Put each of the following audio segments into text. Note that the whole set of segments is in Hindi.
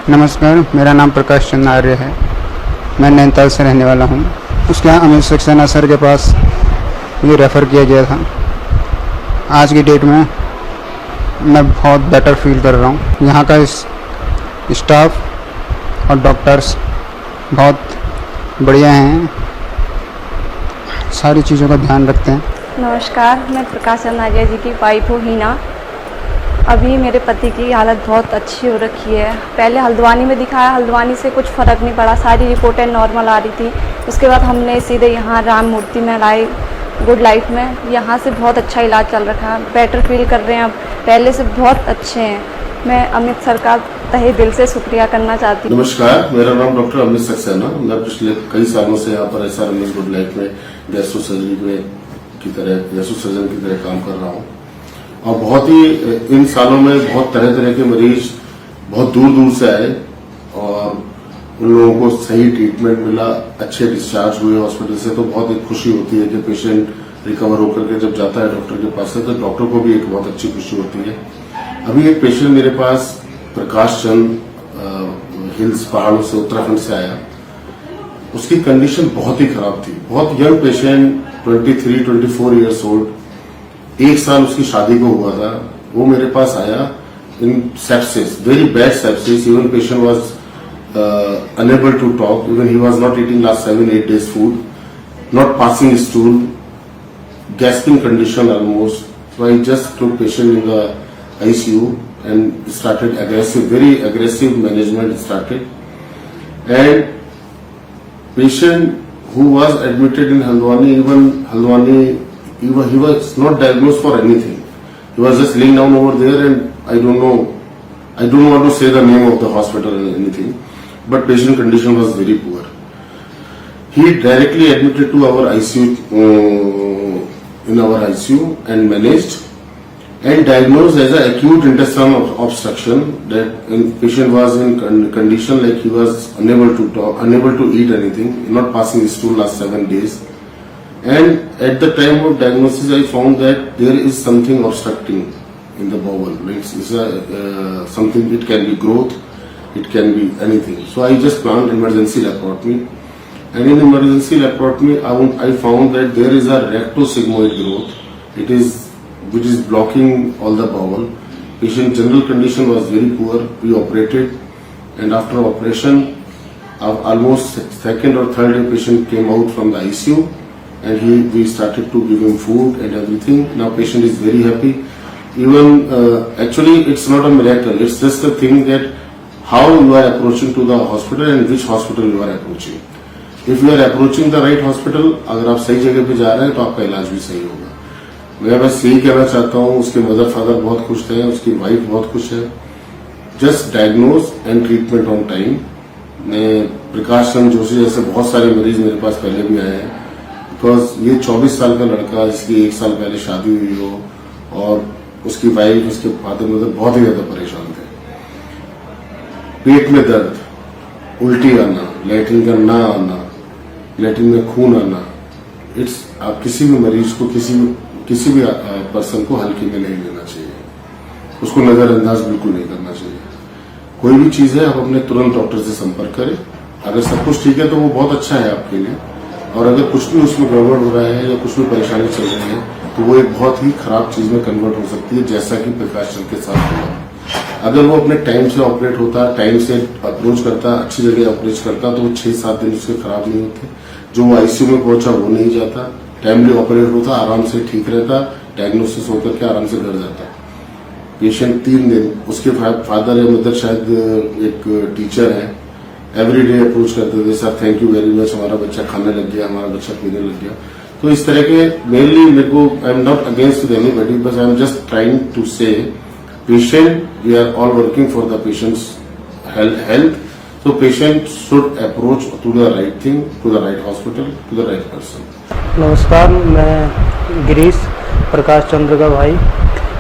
नमस्कार, मेरा नाम प्रकाश चंद्र आर्य है। मैं नैनीताल से रहने वाला हूँ। उसके यहाँ अमित सक्सेना सर के पास मुझे रेफ़र किया गया था। आज की डेट में मैं बहुत बेटर फील कर रहा हूँ। यहाँ का स्टाफ और डॉक्टर्स बहुत बढ़िया हैं, सारी चीज़ों का ध्यान रखते हैं। नमस्कार, मैं प्रकाश चंद्र आर्य जी की वाइफ हूँ हीना। अभी मेरे पति की हालत बहुत अच्छी हो रखी है। पहले हल्द्वानी में दिखाया, हल्द्वानी से कुछ फ़र्क नहीं पड़ा, सारी रिपोर्टें नॉर्मल आ रही थी। उसके बाद हमने सीधे यहाँ राम मूर्ति में लाए, गुड लाइफ में। यहाँ से बहुत अच्छा इलाज चल रखा है, बेटर फील कर रहे हैं, अब पहले से बहुत अच्छे हैं। मैं अमित सर का तहे दिल से शुक्रिया करना चाहती हूँ। नमस्कार, मेरा नाम डॉक्टर अमित सक्सेना। मैं पिछले कई सालों से यहाँ पर SRMS गुड लाइफ में गैस्ट्रो सर्जन की तरह काम कर रहा हूँ और बहुत ही इन सालों में बहुत तरह तरह के मरीज बहुत दूर दूर से आए और उन लोगों को सही ट्रीटमेंट मिला, अच्छे डिस्चार्ज हुए हॉस्पिटल से। तो बहुत एक खुशी होती है कि पेशेंट रिकवर होकर के जब जाता है डॉक्टर के पास से, तो डॉक्टर को भी एक बहुत अच्छी खुशी होती है। अभी एक पेशेंट मेरे पास प्रकाश चंद हिल्स पहाड़ों से उत्तराखंड से आया। उसकी कंडीशन बहुत ही खराब थी, बहुत यंग पेशेंट, 23-24 ईयर्स ओल्ड। 1 साल उसकी शादी को हुआ था। वो मेरे पास आया in sepsis, very bad sepsis. Even patient was unable to talk, even he was not eating last 7-8 days food, not passing stool, gasping condition almost. So I just took patient in the ICU and started very aggressive management started. And patient who was admitted in Haldwani, he was not diagnosed for anything. He was just laying down over there, and I don't want to say the name of the hospital or anything, but patient condition was very poor. He directly admitted to our ICU, in our ICU, and managed and diagnosed as an acute intestinal obstruction. That patient was in condition like he was unable to talk, unable to eat anything, not passing stool last 7 days. And at the time of diagnosis, I found that there is something obstructing in the bowel. It's something. It can be growth, it can be anything. So I just planned emergency laparotomy, and in emergency laparotomy, I found that there is a rectosigmoid growth. Which is blocking all the bowel. Patient general condition was very poor. We operated, and after operation, almost second or third day, patient came out from the ICU, and we started to give him food and everything. Now patient is very happy. Even actually, it's not a miracle. It's just a thing that how you are approaching to the hospital and which hospital you are approaching. If you are approaching the right hospital, अगर आप सही जगह पे जा रहे हैं तो आपका इलाज भी सही होगा। मैं बस यही कहना चाहता हूँ, उसके मदर फादर बहुत खुश थे, उसकी वाइफ बहुत खुश है। Just diagnose and treatment on time. मैं प्रकाश चंद्र जोशी जैसे बहुत सारे मरीज मेरे पास पहले भी आए हैं, बिकॉज ये 24 साल का लड़का जिसकी 1 साल पहले शादी हुई हो और उसकी वाइफ, उसके फादर मदर बहुत ही ज्यादा परेशान थे। पेट में दर्द, उल्टी आना, लैट्रिन का ना आना, लैट्रिन में खून आना, आप किसी भी मरीज को, किसी भी पर्सन को हल्के में नहीं लेना चाहिए, उसको नजरअंदाज बिल्कुल नहीं करना चाहिए। कोई भी चीज है, आप अपने तुरंत डॉक्टर से संपर्क करें। अगर सब कुछ ठीक है तो वो बहुत अच्छा है आपके लिए, और अगर कुछ भी उसमें गड़बड़ हो रहा है या कुछ भी परेशानी चल रही है तो वो एक बहुत ही खराब चीज में कन्वर्ट हो सकती है, जैसा कि प्रकाश चंद के साथ हुआ। अगर वो अपने टाइम से ऑपरेट होता, टाइम से अप्रोच करता, अच्छी जगह अप्रोच करता, तो वो 6-7 दिन उसके खराब नहीं होते। जो वो आईसीयू में पहुंचा वो नहीं जाता, टाइमली ऑपरेट होता, आराम से ठीक रहता, डायग्नोसिस होकर के आराम से घर जाता। पेशेंट 3 दिन, उसके फादर या मदर शायद एक टीचर है, एवरीडे अप्रोच करते थे, sir thank you very much, हमारा बच्चा खाने लग गया, हमारा बच्चा पीने लग गया। तो इस तरह के मेनली मेरे को, I am not against anybody, but I am just trying to say patient, we are all working for the patients health. So patient should approach to the right thing, to the right hospital, to the right person. नमस्कार, मैं गिरीश प्रकाश चंद्र का भाई।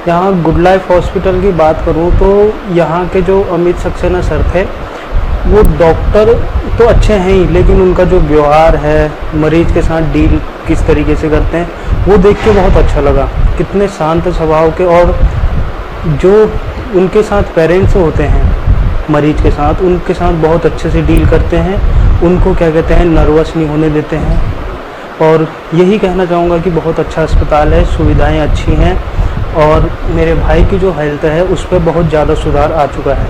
यहाँ गुड लाइफ हॉस्पिटल की बात करूँ तो यहाँ के जो अमित सक्सेना सर थे, वो डॉक्टर तो अच्छे हैं ही, लेकिन उनका जो व्यवहार है, मरीज के साथ डील किस तरीके से करते हैं, वो देख के बहुत अच्छा लगा। कितने शांत स्वभाव के, और जो उनके साथ पेरेंट्स होते हैं मरीज के साथ, उनके साथ बहुत अच्छे से डील करते हैं, उनको क्या कहते हैं नर्वस नहीं होने देते हैं। और यही कहना चाहूँगा कि बहुत अच्छा अस्पताल है, सुविधाएं अच्छी हैं और मेरे भाई की जो हेल्थ है उस पर बहुत ज़्यादा सुधार आ चुका है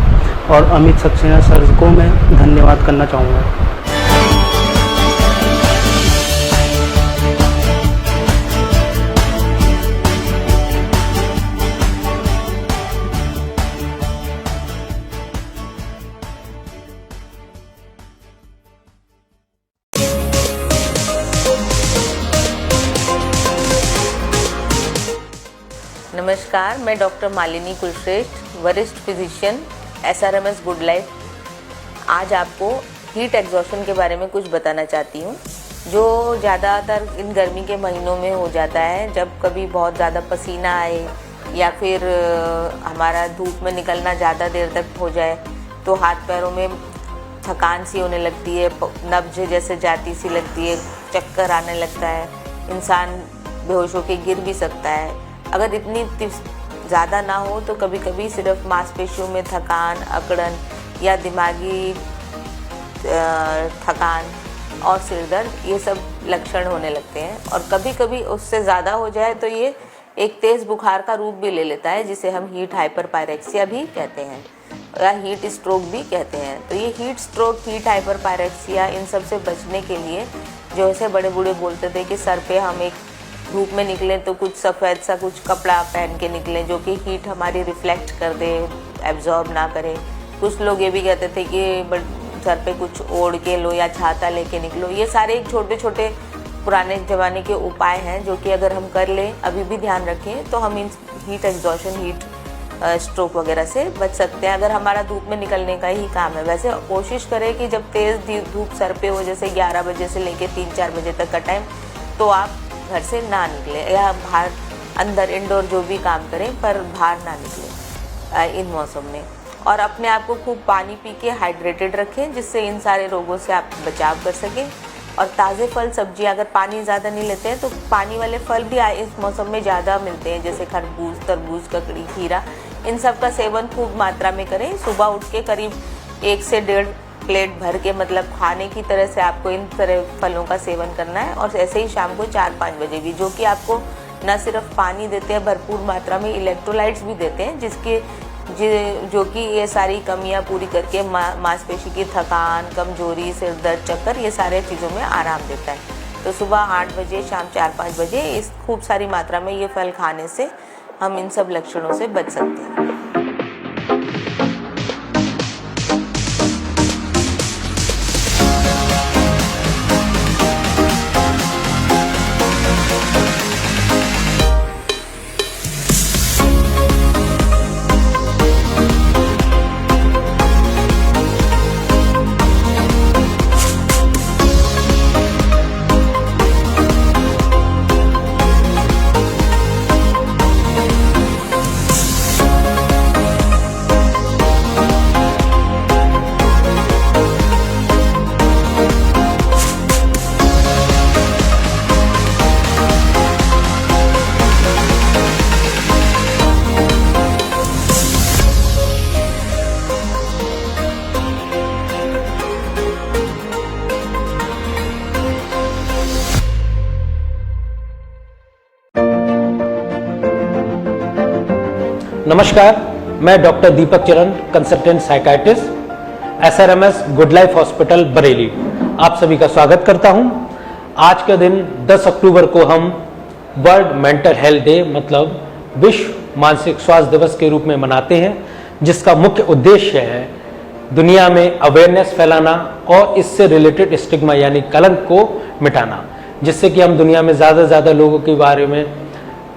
और अमित सक्सेना सर को मैं धन्यवाद करना चाहूँगा। नमस्कार, मैं डॉक्टर मालिनी कुलश्रेष्ठ, वरिष्ठ फिजिशियन, SRMS गुड लाइफ। आज आपको हीट एग्जॉशन के बारे में कुछ बताना चाहती हूँ, जो ज़्यादातर इन गर्मी के महीनों में हो जाता है। जब कभी बहुत ज़्यादा पसीना आए या फिर हमारा धूप में निकलना ज़्यादा देर तक हो जाए तो हाथ पैरों में थकान सी होने लगती है, नब्ज जैसे जाती सी लगती है, चक्कर आने लगता है, इंसान बेहोश होकर गिर भी सकता है। अगर इतनी ज़्यादा ना हो तो कभी कभी सिर्फ मांसपेशियों में थकान, अकड़न या दिमागी थकान और सिर दर्द, ये सब लक्षण होने लगते हैं। और कभी कभी उससे ज़्यादा हो जाए तो ये एक तेज़ बुखार का रूप भी ले लेता है, जिसे हम हीट हाइपरपायरेक्सिया भी कहते हैं या हीट स्ट्रोक भी कहते हैं। तो ये हीट स्ट्रोक, हीट हाइपरपायरेक्सिया, इन सब से बचने के लिए जो ऐसे बड़े बूढ़े बोलते थे कि सर पे हम एक धूप में निकलें तो कुछ सफ़ेद सा कुछ कपड़ा पहन के निकलें जो कि हीट हमारी रिफ्लेक्ट कर दे, एब्जॉर्ब ना करे। कुछ लोग ये भी कहते थे कि सर पे कुछ ओढ़ के लो या छाता लेके निकलो। ये सारे एक छोटे छोटे पुराने ज़माने के उपाय हैं जो कि अगर हम कर लें, अभी भी ध्यान रखें, तो हम इन हीट एग्जॉशन, हीट स्ट्रोक वगैरह से बच सकते हैं अगर हमारा धूप में निकलने का ही काम है। वैसे कोशिश करें कि जब तेज़ धूप सर पे हो, जैसे 11 बजे से लेके 3-4 बजे तक का टाइम, तो आप घर से ना निकले या बाहर अंदर इंडोर जो भी काम करें, पर बाहर ना निकले इन मौसम में। और अपने आप को खूब पानी पी के हाइड्रेटेड रखें, जिससे इन सारे रोगों से आप बचाव कर सकें। और ताज़े फल सब्जियां, अगर पानी ज़्यादा नहीं लेते हैं तो पानी वाले फल भी इस मौसम में ज़्यादा मिलते हैं, जैसे खरबूज, तरबूज, ककड़ी, खीरा, इन सब का सेवन खूब मात्रा में करें। सुबह उठ के करीब 1 से 1.5 प्लेट भर के, मतलब खाने की तरह से आपको इन तरह फलों का सेवन करना है। और ऐसे ही शाम को 4-5 बजे भी, जो कि आपको न सिर्फ पानी देते हैं, भरपूर मात्रा में इलेक्ट्रोलाइट्स भी देते हैं, जो कि ये सारी कमियां पूरी करके मांसपेशी की थकान, कमजोरी, सिर दर्द, चक्कर, ये सारे चीज़ों में आराम देता है। तो सुबह 8 बजे, शाम 4-5 बजे इस खूब सारी मात्रा में ये फल खाने से हम इन सब लक्षणों से बच सकते हैं। नमस्कार, मैं डॉक्टर दीपक चरण, consultant psychiatrist, SRMS good life hospital Bareilly, आप सभी का स्वागत करता हूं। आज का दिन 10 अक्टूबर को हम वर्ल्ड मेंटल हेल्थ डे, मतलब विश्व मानसिक स्वास्थ्य दिवस के रूप में मनाते हैं, जिसका मुख्य उद्देश्य है दुनिया में अवेयरनेस फैलाना और इससे रिलेटेड स्टिग्मा यानी कलंक को मिटाना, जिससे कि हम दुनिया में ज़्यादा से ज़्यादा लोगों के बारे में,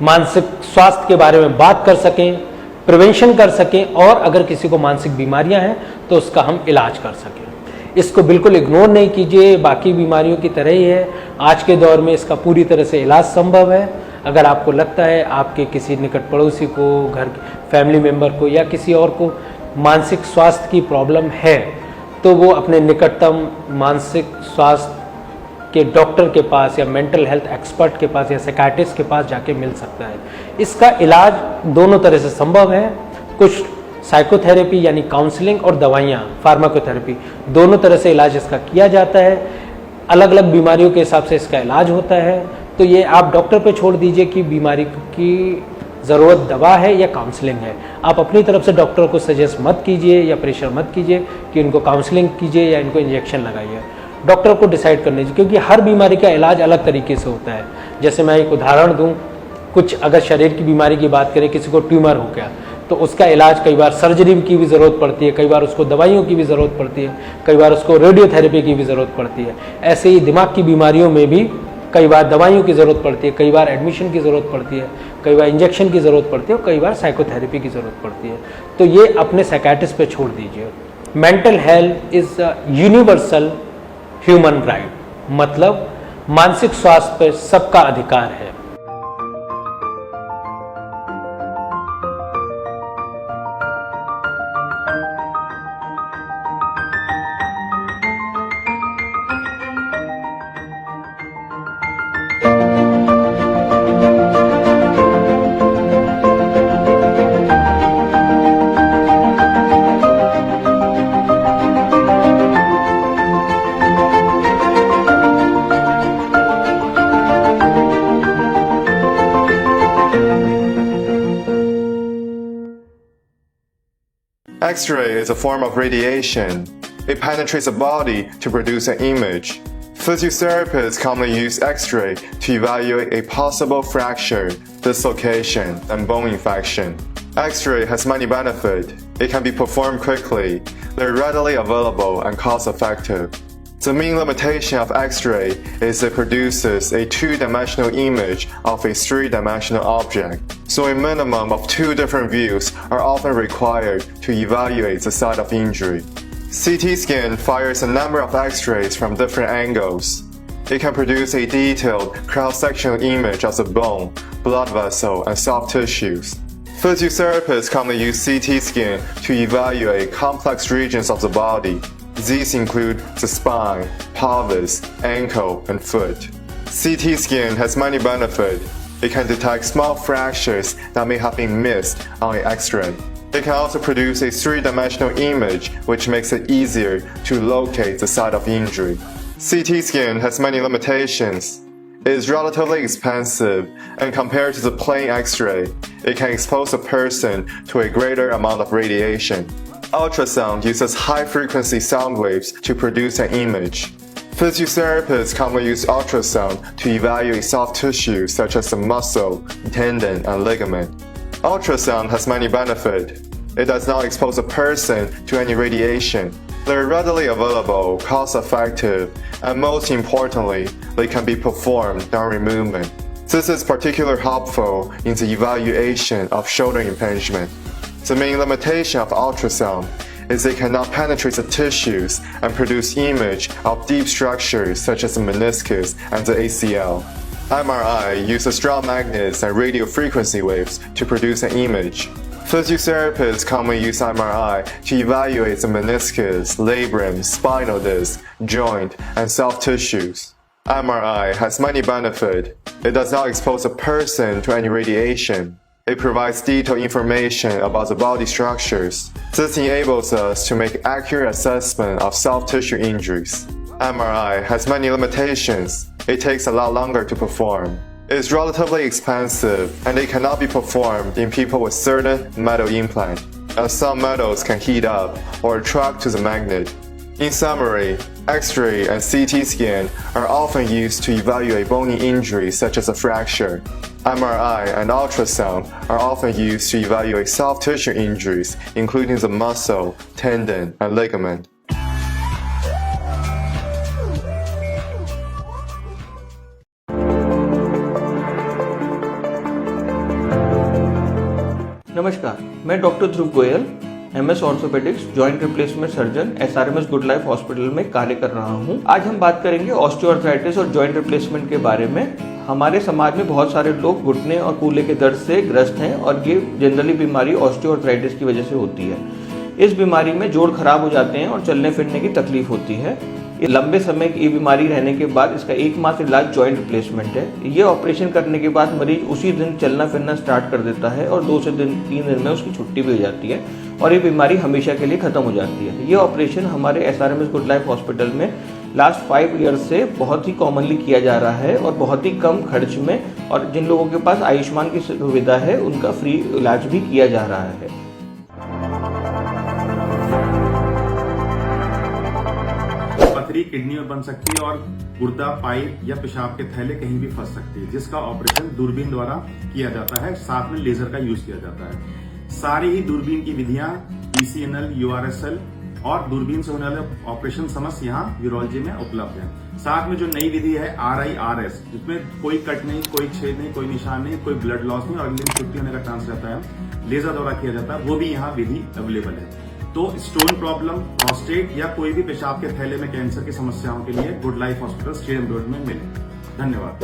मानसिक स्वास्थ्य के बारे में बात कर सकें, प्रिवेंशन कर सकें, और अगर किसी को मानसिक बीमारियां हैं तो उसका हम इलाज कर सकें। इसको बिल्कुल इग्नोर नहीं कीजिए, बाकी बीमारियों की तरह ही है। आज के दौर में इसका पूरी तरह से इलाज संभव है। अगर आपको लगता है आपके किसी निकट पड़ोसी को, घर के फैमिली मेम्बर को या किसी और को मानसिक स्वास्थ्य की प्रॉब्लम है, तो वो अपने निकटतम मानसिक स्वास्थ्य के डॉक्टर के पास या मेंटल हेल्थ एक्सपर्ट के पास या साइकाइट्रिस्ट के पास जाके मिल सकता है। इसका इलाज दोनों तरह से संभव है। कुछ साइकोथेरेपी यानी काउंसलिंग और दवाइयाँ फार्माकोथेरेपी दोनों तरह से इलाज इसका किया जाता है। अलग अलग बीमारियों के हिसाब से इसका इलाज होता है। तो ये आप डॉक्टर पे छोड़ दीजिए कि बीमारी की ज़रूरत दवा है या काउंसलिंग है। आप अपनी तरफ से डॉक्टर को सजेस्ट मत कीजिए या प्रेशर मत कीजिए कि इनको काउंसलिंग कीजिए या इनको इंजेक्शन लगाइए। डॉक्टर को डिसाइड करने दीजिए, क्योंकि हर बीमारी का इलाज अलग तरीके से होता है। जैसे मैं एक उदाहरण दूं, कुछ अगर शरीर की बीमारी की बात करें, किसी को ट्यूमर हो गया तो उसका इलाज कई बार सर्जरी की भी ज़रूरत पड़ती है, कई बार उसको दवाइयों की भी ज़रूरत पड़ती है, कई बार उसको रेडियोथेरेपी की भी ज़रूरत पड़ती है। ऐसे ही दिमाग की बीमारियों में भी कई बार दवाइयों की ज़रूरत पड़ती है, कई बार एडमिशन की ज़रूरत पड़ती है, कई बार इंजेक्शन की ज़रूरत पड़ती है और कई बार साइकोथेरेपी की ज़रूरत पड़ती है। तो ये अपने साइकियाट्रिस्ट पे छोड़ दीजिए। Mental health is universal human right, मतलब मानसिक स्वास्थ्य पर सबका अधिकार है। X-ray is a form of radiation. It penetrates the body to produce an image. Physiotherapists commonly use X-ray to evaluate a possible fracture, dislocation, and bone infection. X-ray has many benefits. It can be performed quickly. They're readily available and cost-effective. The main limitation of X-ray is it produces a two-dimensional image of a three-dimensional object. So a minimum of two different views are often required to evaluate the site of injury. CT scan fires a number of X-rays from different angles. It can produce a detailed cross-sectional image of the bone, blood vessel, and soft tissues. Physiotherapists commonly use CT scan to evaluate complex regions of the body. These include the spine, pelvis, ankle, and foot. CT scan has many benefits. It can detect small fractures that may have been missed on an X-ray. It can also produce a three-dimensional image, which makes it easier to locate the site of injury. CT scan has many limitations. It is relatively expensive, and compared to the plain X-ray, it can expose a person to a greater amount of radiation. Ultrasound uses high-frequency sound waves to produce an image. Physiotherapists commonly use ultrasound to evaluate soft tissue such as the muscle, tendon, and ligament. Ultrasound has many benefits. It does not expose a person to any radiation. They're readily available, cost-effective, and most importantly, they can be performed during movement. This is particularly helpful in the evaluation of shoulder impingement. The main limitation of ultrasound is it cannot penetrate the tissues and produce image of deep structures such as the meniscus and the ACL. MRI uses strong magnets and radio frequency waves to produce an image. Physiotherapists commonly use MRI to evaluate the meniscus, labrum, spinal disc, joint, and soft tissues. MRI has many benefits. It does not expose a person to any radiation. It provides detailed information about the body structures. This enables us to make accurate assessment of soft tissue injuries. MRI has many limitations. It takes a lot longer to perform. It is relatively expensive, and it cannot be performed in people with certain metal implant, as some metals can heat up or attract to the magnet. In summary, X-ray and CT scan are often used to evaluate bony injuries such as a fracture. MRI and ultrasound are often used to evaluate soft tissue injuries, including the muscle, tendon, and ligament. नमस्कार, मैं doctor Dhruv Goyal, MS orthopaedics joint replacement surgeon SRMS good life hospital में कार्य कर रहा हूं। आज हम बात करेंगे ऑस्टियोआर्थराइटिस और जॉइंट रिप्लेसमेंट के बारे में। हमारे समाज में बहुत सारे लोग घुटने और कूल्हे के दर्द से ग्रस्त हैं और ये जनरली बीमारी ऑस्टियोआर्थराइटिस की वजह से होती है। इस बीमारी में जोड़ खराब हो जाते हैं और चलने फिरने की तकलीफ होती है। ये लंबे समय की बीमारी रहने के बाद इसका एकमात्र इलाज जॉइंट रिप्लेसमेंट है। ये ऑपरेशन करने के बाद मरीज उसी दिन चलना फिरना स्टार्ट कर देता है और 2 से 3 दिन में उसकी छुट्टी भी हो जाती है और ये बीमारी हमेशा के लिए खत्म हो जाती है। ये ऑपरेशन हमारे SRMS गुड लाइफ हॉस्पिटल में लास्ट 5 ईयर्स से बहुत ही कॉमनली किया जा रहा है और बहुत ही कम खर्च में, और जिन लोगों के पास आयुष्मान की सुविधा है उनका फ्री इलाज भी किया जा रहा है। पथरी किडनी में बन सकती है और गुर्दा, पाइप या पेशाब के थैले कहीं भी फंस सकती है, जिसका ऑपरेशन दूरबीन द्वारा किया जाता है। साथ में लेजर का यूज किया जाता है। सारी ही दूरबीन की विधियां PCNL, URSL और दूरबीन से होने वाले ऑपरेशन समस्त यहाँ यूरोलॉजी में उपलब्ध है। साथ में जो नई विधि है RIRS, जिसमें कोई कट नहीं, कोई छेद नहीं, कोई निशान नहीं, कोई ब्लड लॉस नहीं और अगले दिन छुट्टी होने का चांस रहता है, लेजर द्वारा किया जाता है, वो भी यहाँ विधि अवेलेबल है। तो स्टोन प्रॉब्लम, प्रोस्टेट या कोई भी पेशाब के थैले में कैंसर की समस्याओं के लिए good life hospital stadium road में मिले। धन्यवाद।